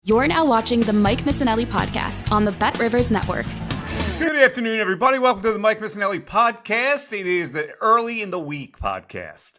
You're now watching the Mike Missanelli podcast on the BetRivers Network. Good afternoon, everybody. Welcome to the Mike Missanelli podcast. It is the Early in the Week podcast,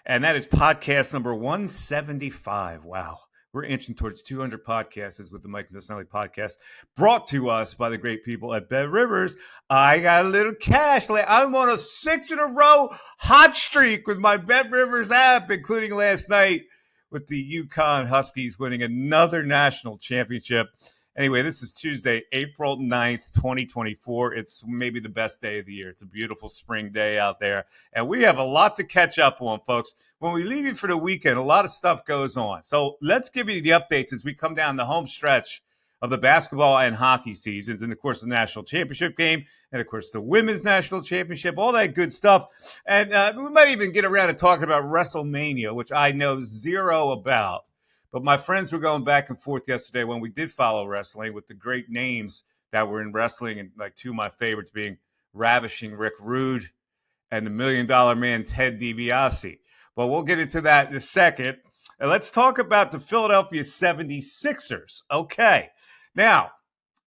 and that is podcast number 175. Wow. We're inching towards 200 podcasts with the Mike Missanelli podcast, brought to us by the great people at BetRivers. I got a little cash. I'm on a 6-in-a-row hot streak with my BetRivers app, including last night with the UConn Huskies winning another national championship. Anyway, this is Tuesday, April 9th, 2024. It's maybe the best day of the year. It's a beautiful spring day out there. And we have a lot to catch up on, folks. When we leave you for the weekend, a lot of stuff goes on. So let's give you the updates as we come down the home stretch of the basketball and hockey seasons. And, of course, the national championship game. And, of course, the women's national championship. All that good stuff. And we might even get around to talking about WrestleMania, which I know zero about. But my friends were going back and forth yesterday when we did follow wrestling with the great names that were in wrestling, and like two of my favorites being Ravishing Rick Rude and the $1 Million Man Ted DiBiase. But we'll get into that in a second. And let's talk about the Philadelphia 76ers. Okay. Now,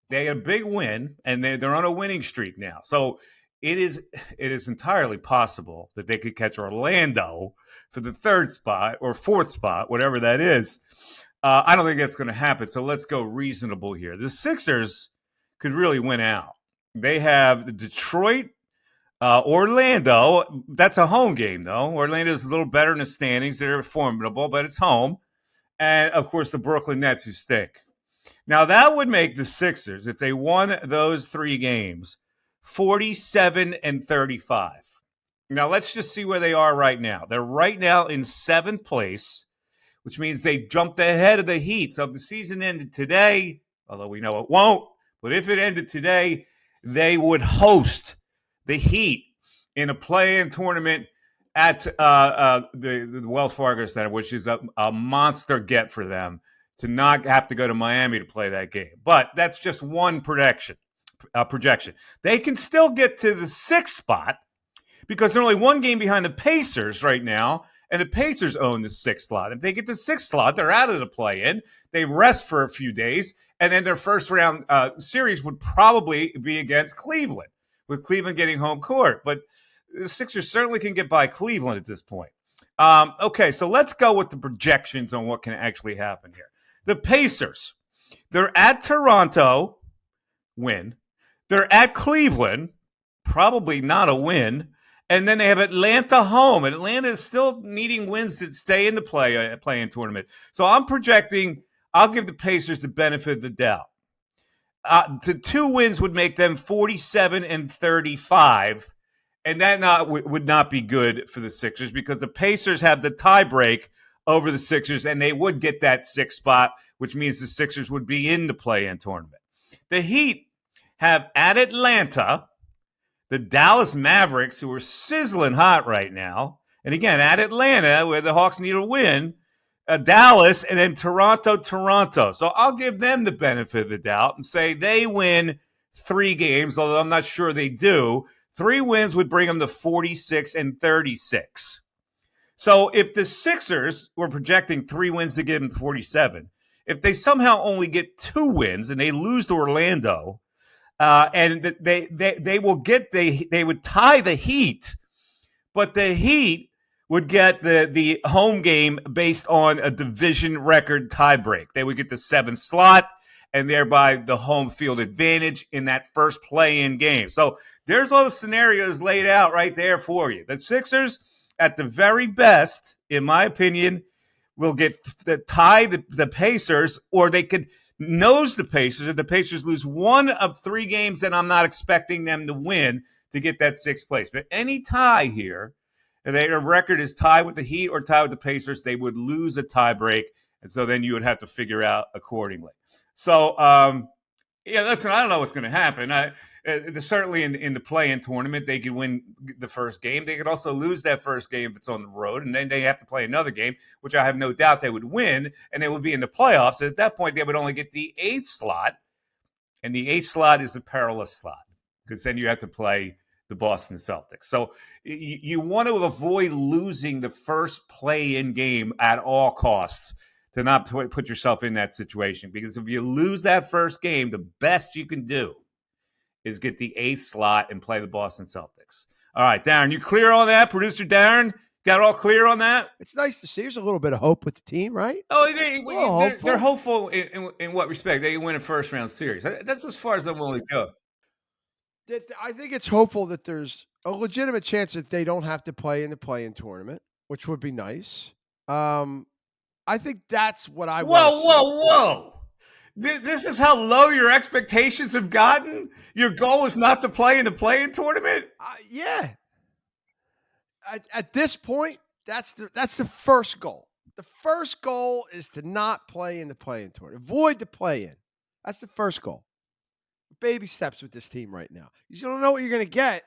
they had a big win, and they're on a winning streak now. So it is entirely possible that they could catch Orlando for the third spot or fourth spot, whatever that is. I don't think that's going to happen. So let's go reasonable here. The Sixers could really win out. They have Detroit, Orlando. That's a home game, though. Orlando's a little better in the standings. They're formidable, but it's home. And, of course, the Brooklyn Nets, who stink. Now, that would make the Sixers, if they won those three games, 47-35. Now, let's just see where they are right now. They're right now in 7th place, which means they jumped ahead of the Heat. So if the season ended today, although we know it won't, but if it ended today, they would host the Heat in a play-in tournament at the Wells Fargo Center, which is a monster get for them to not have to go to Miami to play that game. But that's just one projection. They can still get to the 6th spot because they're only one game behind the Pacers right now, and the Pacers own the 6th slot. If they get the 6th slot, they're out of the play-in. They rest for a few days, and then their first round series would probably be against Cleveland, with Cleveland getting home court. But the Sixers certainly can get by Cleveland at this point. Okay, so let's go with the projections on what can actually happen here. The Pacers, they're at Toronto, win. They're at Cleveland, probably not a win. And then they have Atlanta home. And Atlanta is still needing wins to stay in the play-in tournament. So I'm projecting, I'll give the Pacers the benefit of the doubt. The 2 wins would make them 47-35. And that would not be good for the Sixers because the Pacers have the tie break over the Sixers, and they would get that 6th spot, which means the Sixers would be in the play-in tournament. The Heat have at Atlanta the Dallas Mavericks, who are sizzling hot right now. And again, at Atlanta, where the Hawks need a win, Dallas, and then Toronto. So I'll give them the benefit of the doubt and say they win 3 games, although I'm not sure they do. 3 wins would bring them to 46-36. So if the Sixers were projecting 3 wins to get them to 47, if they somehow only get 2 wins and they lose to Orlando, and they would tie the Heat, but the Heat would get the home game based on a division record tiebreak. They would get the 7th slot and thereby the home field advantage in that first play-in game. So there's all the scenarios laid out right there for you. The Sixers, at the very best, in my opinion, will get tie the Pacers, or they could nose the Pacers. If the Pacers lose 1 of 3 games, then I'm not expecting them to win to get that 6th place. But any tie here, if their record is tied with the Heat or tied with the Pacers, they would lose a tie break. And so then you would have to figure out accordingly. So, listen, I don't know what's going to happen. Certainly in the play-in tournament, they could win the first game. They could also lose that first game if it's on the road, and then they have to play another game, which I have no doubt they would win, and they would be in the playoffs. At that point, they would only get the 8th slot, and the 8th slot is a perilous slot because then you have to play the Boston Celtics. So you want to avoid losing the first play-in game at all costs to not put yourself in that situation. Because if you lose that first game, the best you can do is get the 8th slot and play the Boston Celtics. All right, Darren, you clear on that? Producer Darren, got all clear on that? It's nice to see. There's a little bit of hope with the team, right? Oh, they're hopeful in what respect? They win a first-round series. That's as far as I'm willing to go. I think it's hopeful that there's a legitimate chance that they don't have to play in the play-in tournament, which would be nice. I think that's what I want. Whoa. This is how low your expectations have gotten? Your goal is not to play in the play-in tournament? Yeah. At this point, that's the first goal. The first goal is to not play in the play-in tournament. Avoid the play-in. That's the first goal. Baby steps with this team right now. You don't know what you're going to get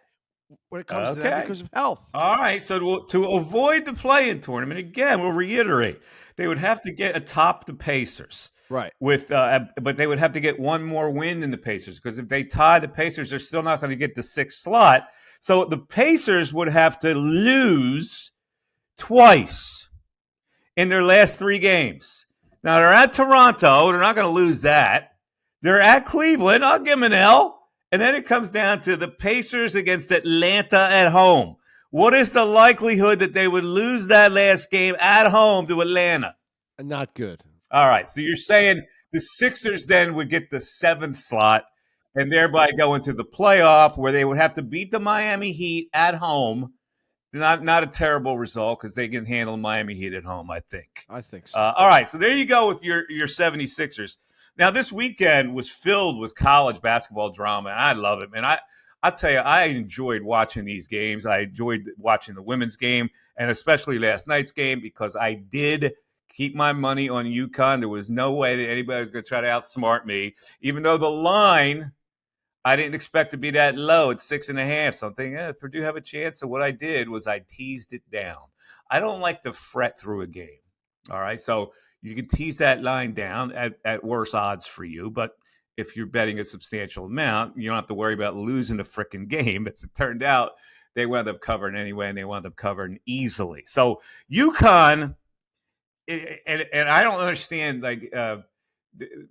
when it comes to that because of health. All right, so to avoid the play-in tournament, again, we'll reiterate, they would have to get atop the Pacers. Right. But they would have to get one more win than the Pacers, because if they tie the Pacers, they're still not going to get the 6th slot. So the Pacers would have to lose twice in their last 3 games. Now, they're at Toronto. They're not going to lose that. They're at Cleveland. I'll give them an L. And then it comes down to the Pacers against Atlanta at home. What is the likelihood that they would lose that last game at home to Atlanta? Not good. All right. So you're saying the Sixers then would get the 7th slot and thereby go into the playoff where they would have to beat the Miami Heat at home. Not a terrible result because they can handle Miami Heat at home, I think. I think so. All right. So there you go with your 76ers. Now, this weekend was filled with college basketball drama, and I love it, man. I tell you, I enjoyed watching these games. I enjoyed watching the women's game, and especially last night's game, because I did keep my money on UConn. There was no way that anybody was going to try to outsmart me, even though the line, I didn't expect to be that low at 6.5. So I'm thinking, Purdue have a chance. So what I did was I teased it down. I don't like to fret through a game. All right, so you can tease that line down at worse odds for you, but if you're betting a substantial amount, you don't have to worry about losing the frickin' game. As it turned out, they wound up covering anyway, and they wound up covering easily. So UConn, and I don't understand, a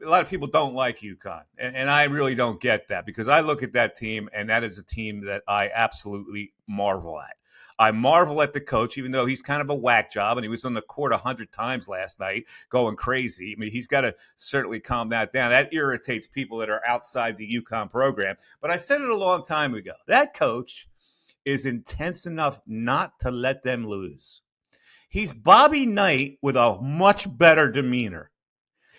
lot of people don't like UConn, and I really don't get that, because I look at that team, and that is a team that I absolutely marvel at. I marvel at the coach, even though he's kind of a whack job, and he was on the court 100 times last night going crazy. I mean, he's got to certainly calm that down. That irritates people that are outside the UConn program. But I said it a long time ago. That coach is intense enough not to let them lose. He's Bobby Knight with a much better demeanor.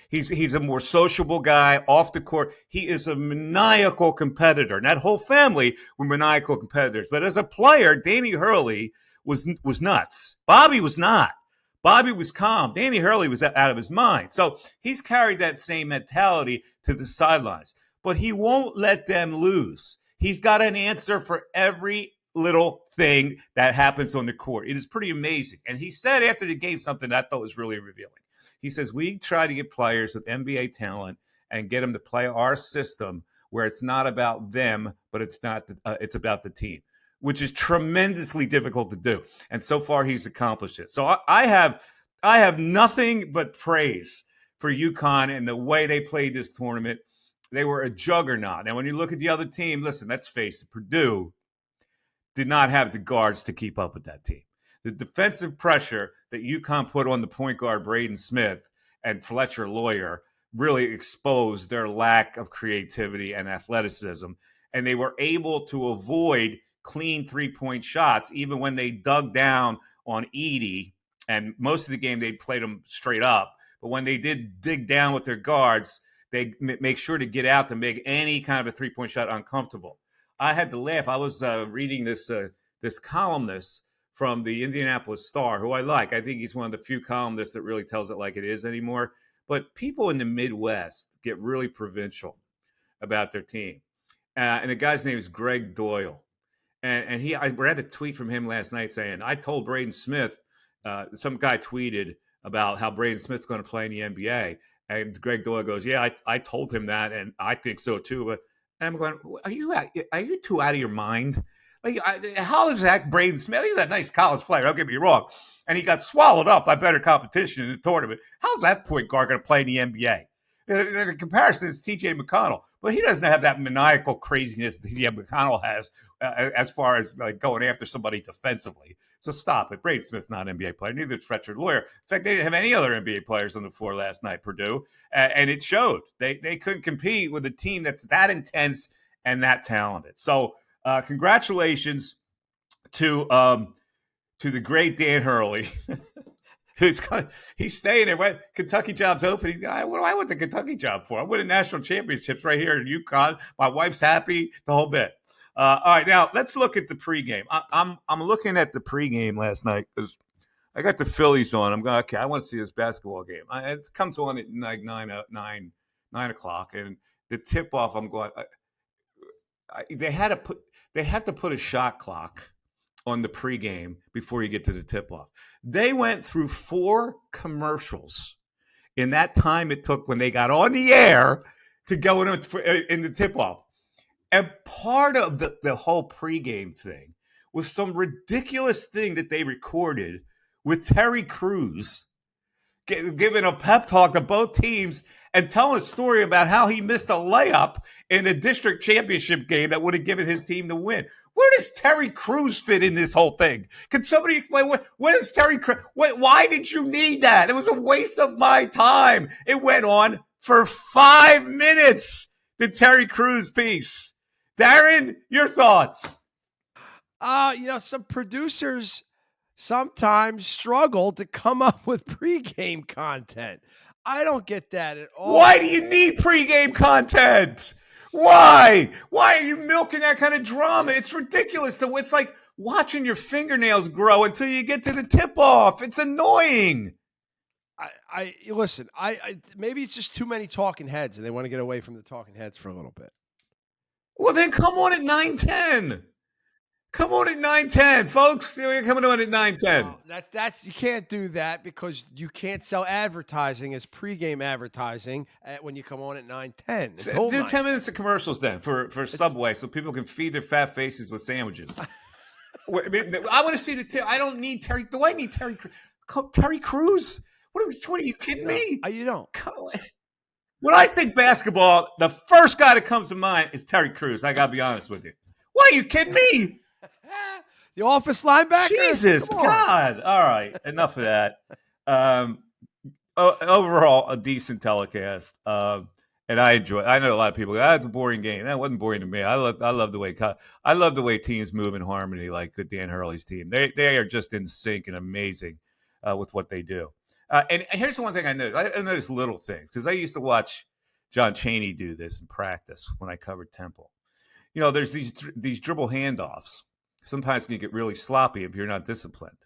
He's a more sociable guy off the court. He is a maniacal competitor. And that whole family were maniacal competitors. But as a player, Danny Hurley was nuts. Bobby was not. Bobby was calm. Danny Hurley was out of his mind. So he's carried that same mentality to the sidelines. But he won't let them lose. He's got an answer for every little thing that happens on the court. It is pretty amazing. And he said after the game something that I thought was really revealing. He says, we try to get players with NBA talent and get them to play our system where it's not about them, but it's about the team, which is tremendously difficult to do. And so far, he's accomplished it. So I have nothing but praise for UConn and the way they played this tournament. They were a juggernaut. Now, when you look at the other team, listen, let's face it, Purdue did not have the guards to keep up with that team. The defensive pressure that UConn put on the point guard Braden Smith and Fletcher Lawyer really exposed their lack of creativity and athleticism. And they were able to avoid clean three-point shots even when they dug down on Edey. And most of the game, they played them straight up. But when they did dig down with their guards, they make sure to get out to make any kind of a three-point shot uncomfortable. I had to laugh. I was reading this columnist from the Indianapolis Star, who I like. I think he's one of the few columnists that really tells it like it is anymore. But people in the Midwest get really provincial about their team. And the guy's name is Greg Doyle. And I read a tweet from him last night saying, I told Braden Smith, some guy tweeted about how Braden Smith's going to play in the NBA. And Greg Doyle goes, yeah, I told him that, and I think so too. And I'm going, are you too out of your mind? Like, how is that Braden Smith? He's a nice college player, don't get me wrong. And he got swallowed up by better competition in the tournament. How's that point guard going to play in the NBA? The comparison is T.J. McConnell, but he doesn't have that maniacal craziness that T.J. McConnell has as far as like going after somebody defensively. So stop it. Braden Smith's not an NBA player. Neither is Fletcher Lawyer. In fact, they didn't have any other NBA players on the floor last night, Purdue, and it showed. They couldn't compete with a team that's that intense and that talented. So congratulations to the great Dan Hurley. He's staying there. Kentucky job's open. What do I want the Kentucky job for? I'm winning national championships right here in UConn. My wife's happy, the whole bit. All right, now let's look at the pregame. I'm looking at the pregame last night because I got the Phillies on. I'm going, okay, I want to see this basketball game. It comes on at like 9 o'clock, and the tip off. I'm going. They had to put a shot clock on the pregame before you get to the tip-off. They went through 4 commercials in that time it took when they got on the air to go in the tip-off. And part of the whole pregame thing was some ridiculous thing that they recorded with Terry Crews giving a pep talk to both teams and telling a story about how he missed a layup in the district championship game that would have given his team the win. Where does Terry Crews fit in this whole thing? Can somebody explain where does Terry Crews? Why did you need that? It was a waste of my time. It went on for 5 minutes. The Terry Crews piece. Darren, your thoughts? Some producers sometimes struggle to come up with pregame content. I don't get that at all. Why do you need pregame content? Why? Why are you milking that kind of drama? It's ridiculous. It's like watching your fingernails grow until you get to the tip-off. It's annoying. Listen, maybe it's just too many talking heads and they want to get away from the talking heads for a little bit. Well, then come on at 9:10. Come on at 9:10, folks. You're coming on at 9:10. That's you can't do that because you can't sell advertising as pregame advertising when you come on at 9:10. Do 10 minutes of commercials then for Subway so people can feed their fat faces with sandwiches. I want to see the tip. I don't need Terry. Do I need Terry Crews? What are you kidding me? You don't. When I think basketball, the first guy that comes to mind is Terry Crews. I got to be honest with you. Why are you kidding me? The office linebacker? Jesus, God. All right, enough of that. Overall, a decent telecast. And I enjoy it. I know a lot of people go, that's a boring game. That wasn't boring to me. I love the way teams move in harmony like Dan Hurley's team. They are just in sync and amazing with what they do. And here's the one thing I noticed. I noticed little things because I used to watch John Chaney do this in practice when I covered Temple. There's these dribble handoffs. Sometimes can get really sloppy if you're not disciplined.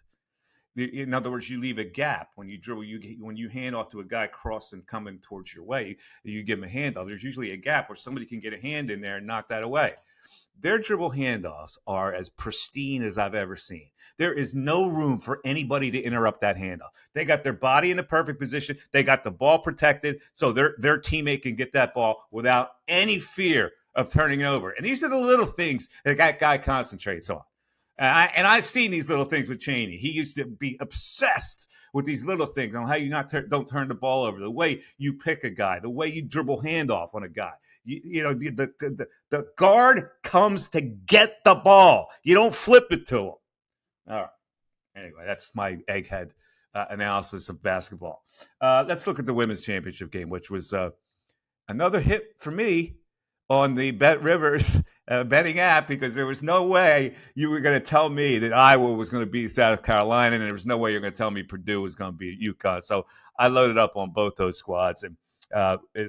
In other words, you leave a gap when you dribble. When you hand off to a guy crossing coming towards your way, you give him a handoff. There's usually a gap where somebody can get a hand in there and knock that away. Their dribble handoffs are as pristine as I've ever seen. There is no room for anybody to interrupt that handoff. They got their body in the perfect position. They got the ball protected, so their teammate can get that ball without any fear of turning it over. And these are the little things that guy concentrates on. And I've seen these little things with Chaney. He used to be obsessed with these little things on how you don't turn the ball over, the way you pick a guy, the way you dribble handoff on a guy. The guard comes to get the ball. You don't flip it to him. All right. Anyway, that's my egghead analysis of basketball. Let's look at the women's championship game, which was another hit for me on the BetRivers betting app because there was no way you were going to tell me that Iowa was going to beat South Carolina, and there was no way you're going to tell me Purdue was going to beat UConn. So I loaded up on both those squads, and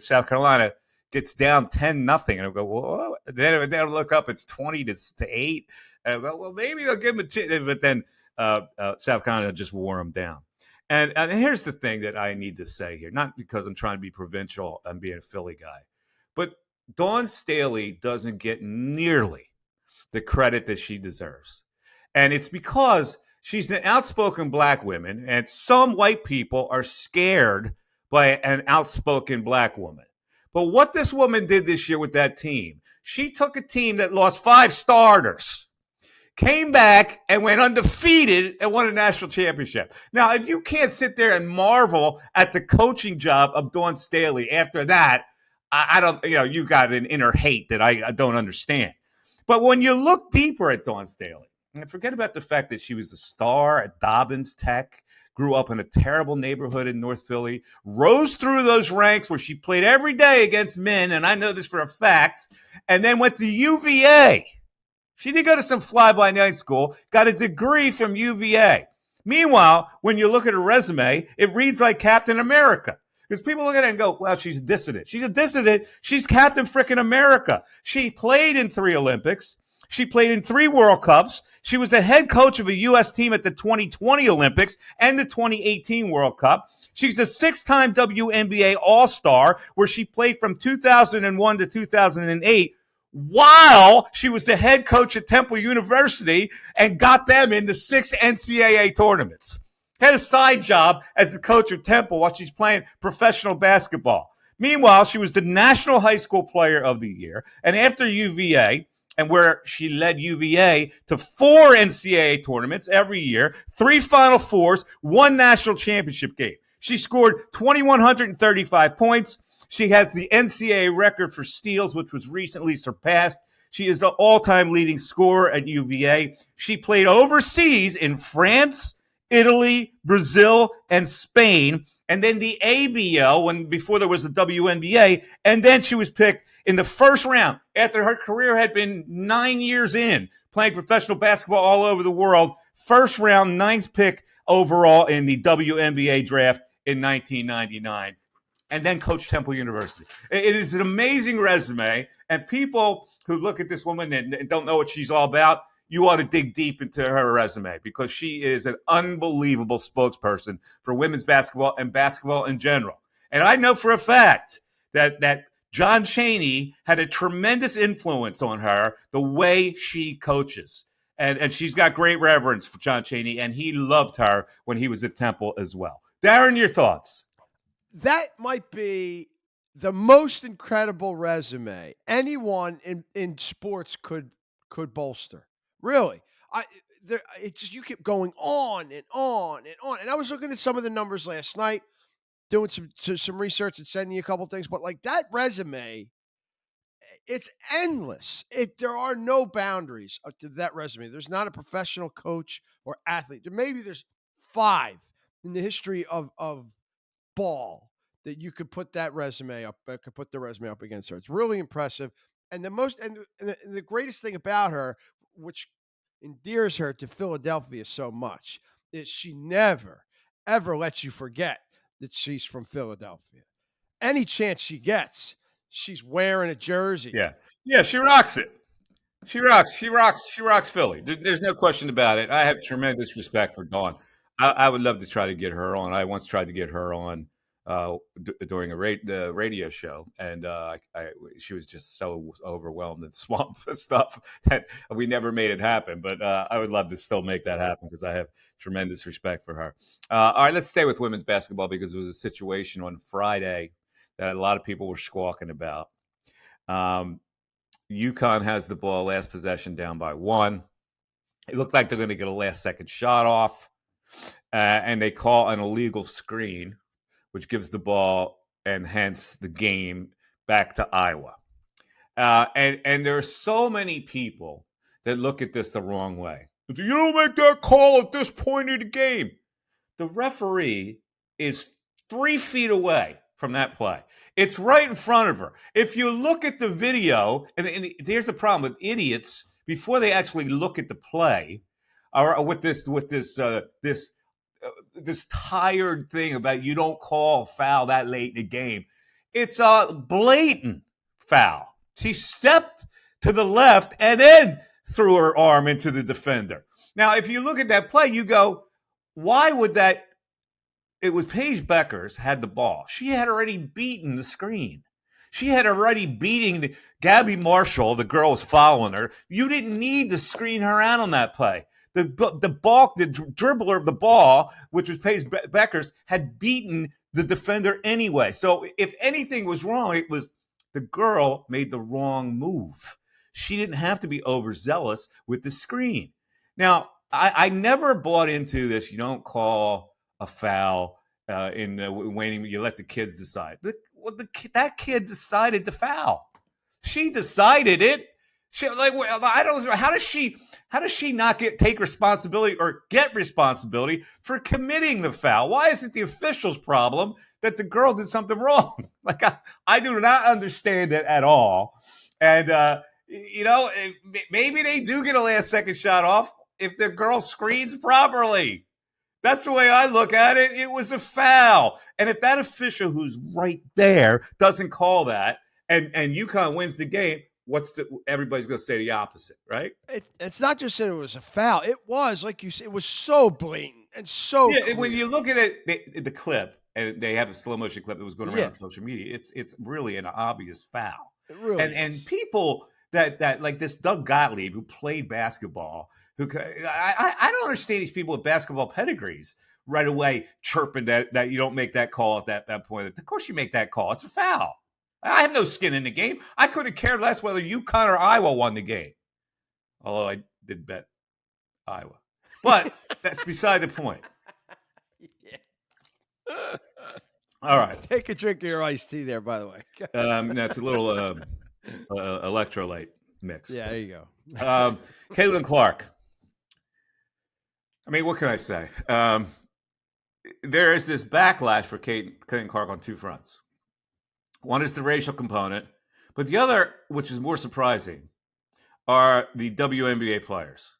South Carolina gets down 10-0, and I go, whoa. Then I look up, it's 20-8, and I go, well, maybe they'll give them a chance. But then South Carolina just wore them down. And here's the thing that I need to say here, not because I'm trying to be provincial and being a Philly guy, but Dawn Staley doesn't get nearly the credit that she deserves. And it's because she's an outspoken black woman, and some white people are scared by an outspoken black woman. But what this woman did this year with that team, she took a team that lost 5 starters. came back and went undefeated and won a national championship. Now, if you can't sit there and marvel at the coaching job of Dawn Staley after that, I don't, you got an inner hate that I don't understand. But when you look deeper at Dawn Staley, and forget about the fact that she was a star at Dobbins Tech, grew up in a terrible neighborhood in North Philly, rose through those ranks where she played every day against men, and I know this for a fact, and then went to UVA. She did go to some fly-by-night school, got a degree from UVA. Meanwhile, when you look at her resume, it reads like Captain America. Because people look at it and go, well, she's a dissident. She's a dissident. She's Captain frickin' America. She played in 3 Olympics. She played in 3 World Cups. She was the head coach of a U.S. team at the 2020 Olympics and the 2018 World Cup. She's a 6-time WNBA All-Star, where she played from 2001 to 2008, while she was the head coach at Temple University and got them into 6 NCAA tournaments. Had a side job as the coach of Temple while she's playing professional basketball. Meanwhile, she was the National High School Player of the Year. And after UVA, and where she led UVA to 4 NCAA tournaments every year, 3 Final Fours, 1 national championship game. She scored 2,135 points. She has the NCAA record for steals, which was recently surpassed. She is the all-time leading scorer at UVA. She played overseas in France, Italy, Brazil, and Spain, and then the ABL before there was the WNBA, and then she was picked in the first round after her career had been 9 years in, playing professional basketball all over the world. First round, 9th pick overall in the WNBA draft in 1999, and then coached Temple University. It is an amazing resume, and people who look at this woman and don't know what she's all about, you ought to dig deep into her resume, because she is an unbelievable spokesperson for women's basketball and basketball in general. And I know for a fact that John Chaney had a tremendous influence on her, the way she coaches. And she's got great reverence for John Chaney, and he loved her when he was at Temple as well. Darren, your thoughts? That might be the most incredible resume anyone in sports could bolster. Really, you keep going on and on and on. And I was looking at some of the numbers last night, doing some research and sending you a couple things. But like that resume, it's endless. There are no boundaries to that resume. There's not a professional coach or athlete. Maybe there's 5 in the history of ball that you could put that resume up. Could put the resume up against her. It's really impressive. And the greatest thing about her, which endears her to Philadelphia so much, is she never, ever lets you forget that she's from Philadelphia. Any chance she gets, she's wearing a jersey. Yeah, she rocks it. She rocks Philly. There's no question about it. I have tremendous respect for Dawn. I would love to try to get her on. I once tried to get her on during a radio show, and she was just so overwhelmed and swamped with stuff that we never made it happen. But I would love to still make that happen, because I have tremendous respect for her. All right, let's stay with women's basketball, because there was a situation on Friday that a lot of people were squawking about. UConn has the ball, last possession, down by 1. It looked like they're going to get a last-second shot off, and they call an illegal screen, which gives the ball and hence the game back to Iowa. And there are so many people that look at this the wrong way. You don't make that call at this point in the game. The referee is 3 feet away from that play. It's right in front of her. If you look at the video, and here's the problem with idiots, before they actually look at the play, or with this tired thing about you don't call foul that late in the game. It's a blatant foul. She stepped to the left and then threw her arm into the defender. Now, if you look at that play, you go, why would that? It was Paige Beckers had the ball. She had already beaten the screen. She had already beating Gabby Marshall. The girl was following her. You didn't need to screen her out on that play. The dribbler of the ball, which was Paige Beckers, had beaten the defender anyway. So if anything was wrong, it was the girl made the wrong move. She didn't have to be overzealous with the screen. Now, I never bought into this. You don't call a foul in waiting. You let the kids decide. That kid decided to foul. She decided it. I don't. How does she not take responsibility or get responsibility for committing the foul? Why is it the official's problem that the girl did something wrong? I do not understand it at all. And maybe they do get a last second shot off if the girl screens properly. That's the way I look at it. It was a foul. And if that official who's right there doesn't call that and UConn wins the game, everybody's going to say the opposite, right? It's not just that it was a foul. It was, like you said, it was so blatant and so clear. When you look at it, the clip, and they have a slow motion clip that was going around on social media, it's really an obvious foul. It really and people that like this Doug Gottlieb who played basketball, I don't understand these people with basketball pedigrees right away chirping that you don't make that call at that point. Of course you make that call. It's a foul. I have no skin in the game. I couldn't care less whether UConn or Iowa won the game. Although I did bet Iowa. But that's beside the point. Yeah. All right. Take a drink of your iced tea there, by the way. That's a little electrolyte mix. Yeah, there you go. Caitlin Clark. I mean, what can I say? There is this backlash for Caitlin Clark on two fronts. One is the racial component, but the other, which is more surprising, are the WNBA players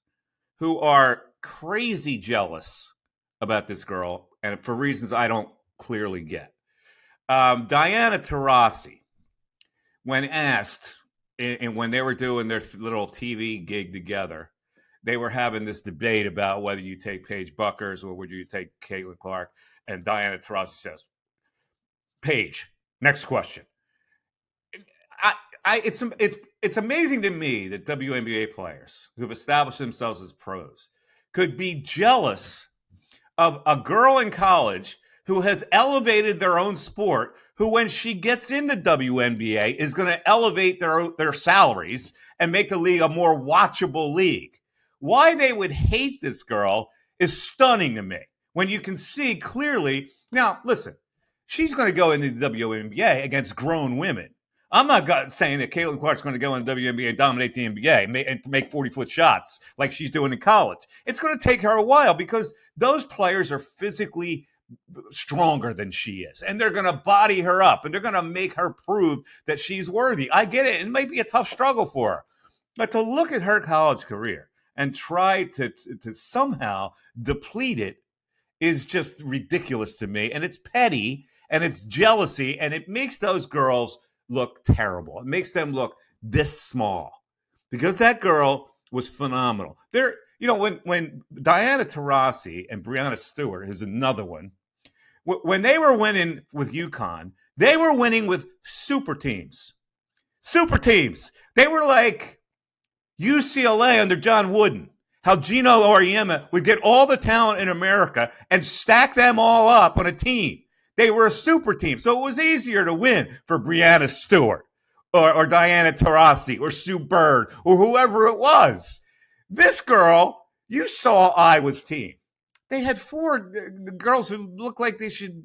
who are crazy jealous about this girl, and for reasons I don't clearly get. Diana Taurasi, when asked, and when they were doing their little TV gig together, they were having this debate about whether you take Paige Buckers or would you take Caitlin Clark. And Diana Taurasi says, Paige, next question. It's amazing to me that WNBA players who've established themselves as pros could be jealous of a girl in college who has elevated their own sport, who when she gets in the WNBA is going to elevate their salaries and make the league a more watchable league. Why they would hate this girl is stunning to me. When you can see clearly, now listen, she's going to go into the WNBA against grown women. I'm not saying that Caitlin Clark's going to go in the WNBA and dominate the NBA and make 40-foot shots like she's doing in college. It's going to take her a while because those players are physically stronger than she is, and they're going to body her up, and they're going to make her prove that she's worthy. I get it. It might be a tough struggle for her. But to look at her college career and try to somehow deplete it is just ridiculous to me. And it's petty, and it's jealousy, and it makes those girls look terrible. It makes them look this small because that girl was phenomenal. When Diana Taurasi and Breanna Stewart is another one, when they were winning with UConn, they were winning with super teams. Super teams. They were like UCLA under John Wooden. How Gino Auriemma would get all the talent in America and stack them all up on a team. They were a super team. So it was easier to win for Breanna Stewart or Diana Taurasi or Sue Bird or whoever it was. This girl, you saw Iowa's team. They had four girls who looked like they should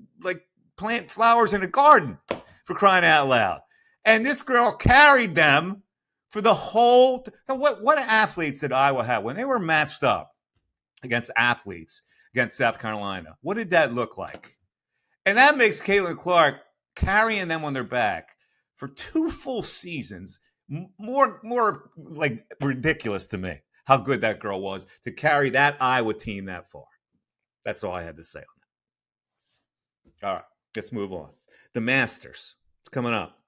plant flowers in a garden, for crying out loud. And this girl carried them for the whole. What athletes did Iowa have when they were matched up against athletes against South Carolina? What did that look like? And that makes Caitlin Clark carrying them on their back for 2 full seasons more like ridiculous to me. How good that girl was to carry that Iowa team that far. That's all I had to say on that. All right, let's move on. The Masters. It's coming up.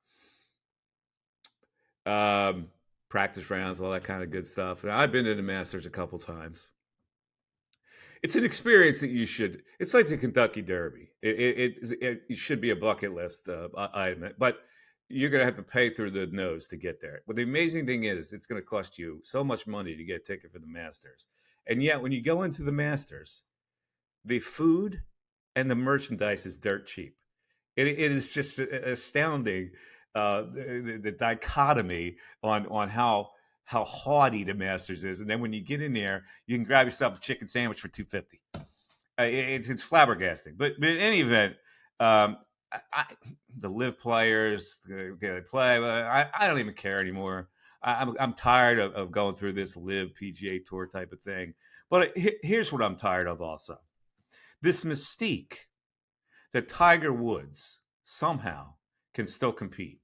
Practice rounds, all that kind of good stuff. Now, I've been to the Masters a couple times. It's an experience that you should. It's like the Kentucky Derby. It should be a bucket list item, but you're going to have to pay through the nose to get there. But the amazing thing is, it's going to cost you so much money to get a ticket for the Masters, and yet when you go into the Masters, the food and the merchandise is dirt cheap. It is just astounding the dichotomy on how how haughty the Masters is. And then when you get in there, you can grab yourself a chicken sandwich for $2.50. It's flabbergasting. But in any event, the live players, they play. I don't even care anymore. I'm tired of going through this live PGA Tour type of thing. But here's what I'm tired of also. This mystique that Tiger Woods somehow can still compete.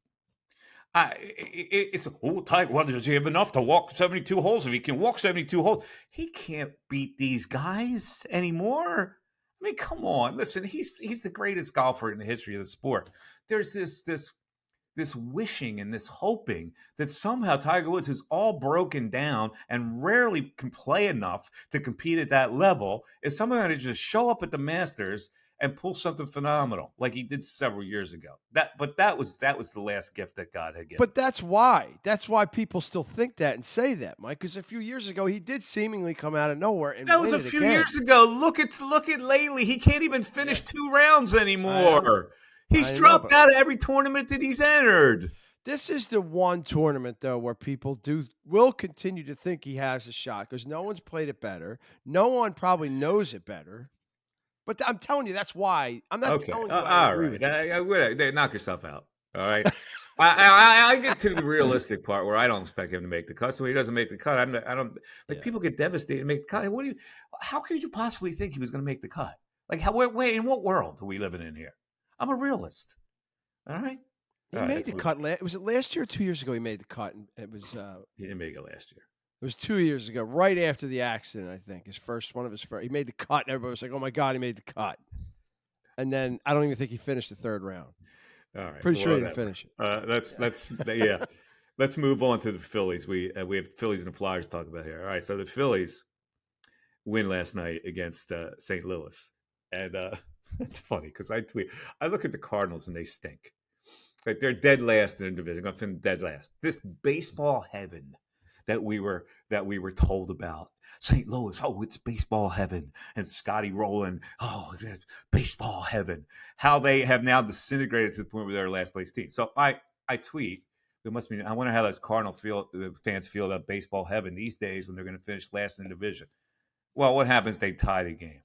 It's Tiger. Well, does he have enough to walk 72 holes? If he can walk 72 holes, he can't beat these guys anymore. I mean, come on. Listen, he's the greatest golfer in the history of the sport. There's this wishing and this hoping that somehow Tiger Woods, who's all broken down and rarely can play enough to compete at that level, is somehow going to just show up at the Masters and pull something phenomenal like he did several years ago. That was the last gift that God had given. But that's why people still think that and say that, Mike. Because a few years ago, he did seemingly come out of nowhere and that was a few years ago. Look at lately. He can't even finish 2 rounds anymore. He's dropped out of every tournament that he's entered. This is the one tournament, though, where people will continue to think he has a shot because no one's played it better. No one probably knows it better. But I'm telling you, that's why. I'm not telling you I agree with you. Knock yourself out. All right. I get to the realistic part where I don't expect him to make the cut. So when he doesn't make the cut, I don't people get devastated to make the cut. How could you possibly think he was going to make the cut? Like in what world are we living in here? I'm a realist. All right. He made the cut. Was it last year or 2 years ago he made the cut? And it was. He didn't make it last year. It was 2 years ago, right after the accident, I think. One of his first. He made the cut, and everybody was like, "Oh my God, he made the cut!" And then I don't even think he finished the 3rd round. All right, pretty sure he didn't finish it. Let's move on to the Phillies. We have Phillies and the Flyers to talk about here. All right, so the Phillies win last night against St. Louis, and it's funny because I look at the Cardinals and they stink. Like they're dead last in their division. Going to finish dead last. This baseball heaven that we were told about. St. Louis, it's baseball heaven. And Scotty Rowland, it's baseball heaven. How they have now disintegrated to the point where they're last place team. So I tweet, I wonder how those Cardinal fans feel about baseball heaven these days when they're going to finish last in the division. Well, what happens? They tie the game.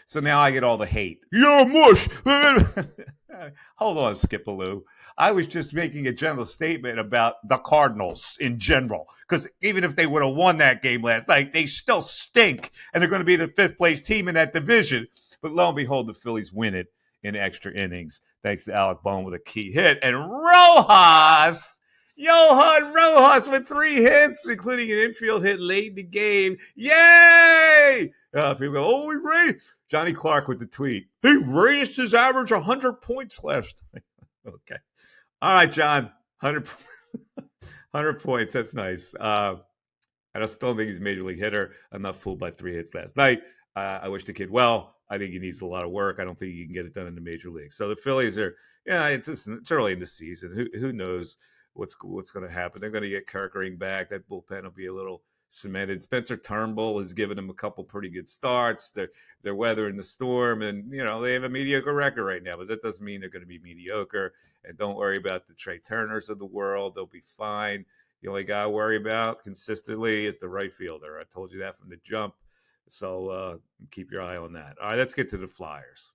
So now I get all the hate. You're mush. Hold on, Skipaloo. I was just making a general statement about the Cardinals in general. Because even if they would have won that game last night, they still stink. And they're going to be the 5th place team in that division. But lo and behold, the Phillies win it in extra innings. Thanks to Alec Bohm with a key hit. And Johan Rojas with 3 hits, including an infield hit late in the game. Yay! People go, we raised. Johnny Clark with the tweet. He raised his average 100 points last night. Okay. All right, John. 100 points. That's nice. I still don't think he's a major league hitter. I'm not fooled by 3 hits last night. I wish the kid well. I think he needs a lot of work. I don't think he can get it done in the major league. So the Phillies are, it's early in the season. Who knows what's going to happen? They're going to get Kerkering back. That bullpen will be a little cemented. Spencer Turnbull has given them a couple pretty good starts. They're weathering the storm, and they have a mediocre record right now, but that doesn't mean they're going to be mediocre. And don't worry about the Trey Turners of the world. They'll be fine. The only guy I worry about consistently is the right fielder. I told you that from the jump. So keep your eye on that. All right, let's get to the Flyers.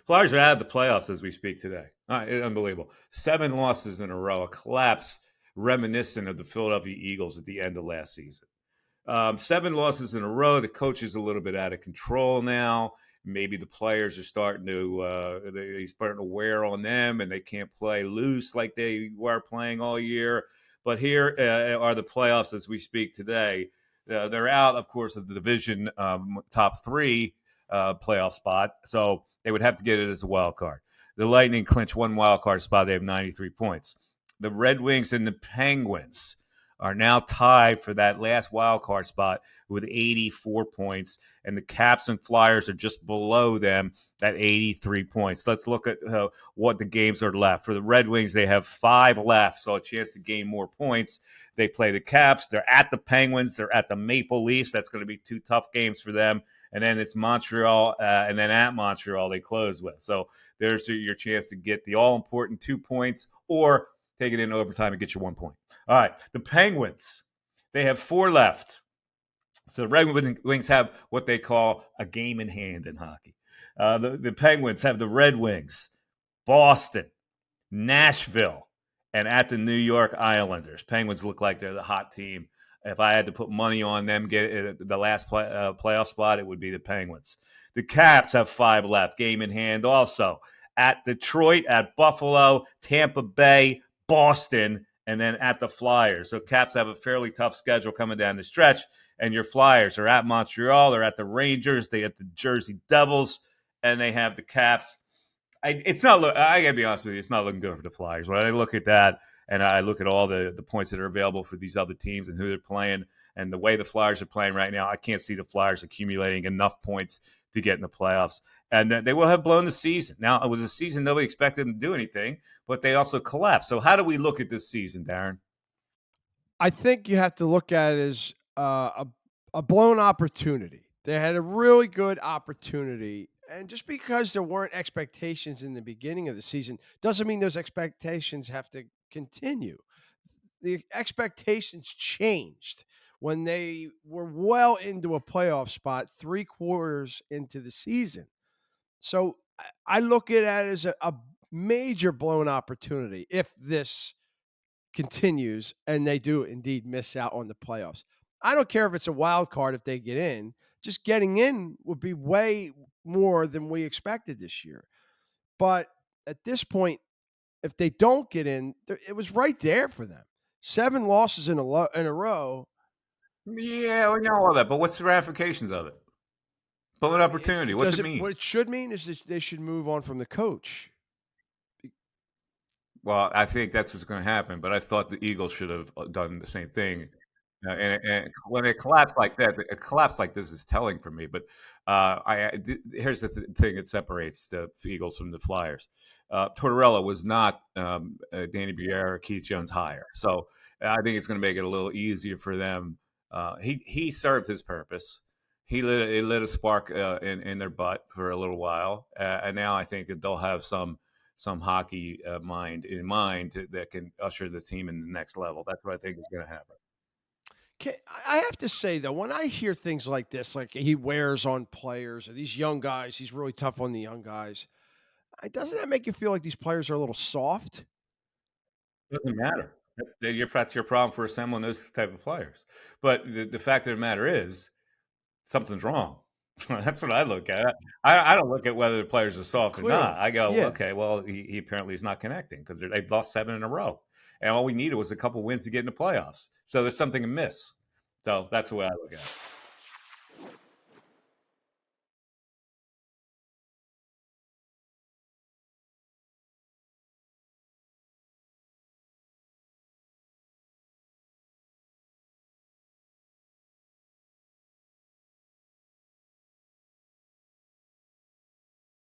Flyers are out of the playoffs as we speak today. Unbelievable. 7 losses in a row, a collapse reminiscent of the Philadelphia Eagles at the end of last season. 7 losses in a row. The coach is a little bit out of control now. Maybe the players are starting to wear on them, and they can't play loose like they were playing all year. But here are the playoffs as we speak today. They're out, of course, of the division top 3 playoff spot, so they would have to get it as a wild card. The Lightning clinch 1 wild card spot. They have 93 points. The Red Wings and the Penguins are now tied for that last wild card spot with 84 points, and the Caps and Flyers are just below them at 83 points. Let's look at what the games are left. For the Red Wings, they have 5 left, so a chance to gain more points. They play the Caps. They're at the Penguins. They're at the Maple Leafs. That's going to be 2 tough games for them. And then it's Montreal, and then at Montreal they close with. So there's your chance to get the all-important 2 points or take it in overtime and get your 1 point. All right, the Penguins. They have 4 left. So the Red Wings have what they call a game in hand in hockey. The Penguins have the Red Wings, Boston, Nashville, and at the New York Islanders. Penguins look like they're the hot team. If I had to put money on them get the last playoff spot, it would be the Penguins. The Caps have 5 left, game in hand also. At Detroit, at Buffalo, Tampa Bay, Boston, and then at the Flyers. So Caps have a fairly tough schedule coming down the stretch. And your Flyers are at Montreal, they're at the Rangers, they at the Jersey Devils, and they have the Caps. I gotta be honest with you, it's not looking good for the Flyers. When I look at that and I look at all the points that are available for these other teams and who they're playing and the way the Flyers are playing right now, I can't see the Flyers accumulating enough points to get in the playoffs. And they will have blown the season. Now, it was a season nobody expected them to do anything, but they also collapsed. So how do we look at this season, Darren? I think you have to look at it as a blown opportunity. They had a really good opportunity. And just because there weren't expectations in the beginning of the season doesn't mean those expectations have to continue. The expectations changed when they were well into a playoff spot 3 quarters into the season. So I look at it as a major blown opportunity if this continues and they do indeed miss out on the playoffs. I don't care if it's a wild card if they get in. Just getting in would be way more than we expected this year. But at this point, if they don't get in, it was right there for them. 7 losses in a row. Yeah, we know all that, but what's the ramifications of it? Blown opportunity. What's it mean? What it should mean is that they should move on from the coach. Well, I think that's what's going to happen, but I thought the Eagles should have done the same thing. And when it collapsed like that, a collapse like this is telling for me. But here's the thing that separates the Eagles from the Flyers. Tortorella was not Danny Briere or Keith Jones hire. So I think it's going to make it a little easier for them. He served his purpose. He lit a spark in their butt for a little while. And now I think that they'll have some hockey mind that can usher the team in the next level. That's what I think is going to happen. I have to say, though, when I hear things like this, like he wears on players or these young guys, he's really tough on the young guys. Doesn't that make you feel like these players are a little soft? Doesn't matter. That's your problem for assembling those type of players. But the fact of the matter is, something's wrong. That's what I look at. I don't look at whether the players are soft or not. I go, okay, well, he apparently is not connecting because they've lost 7 in a row. And all we needed was a couple wins to get in the playoffs. So there's something amiss. So that's the way I look at it.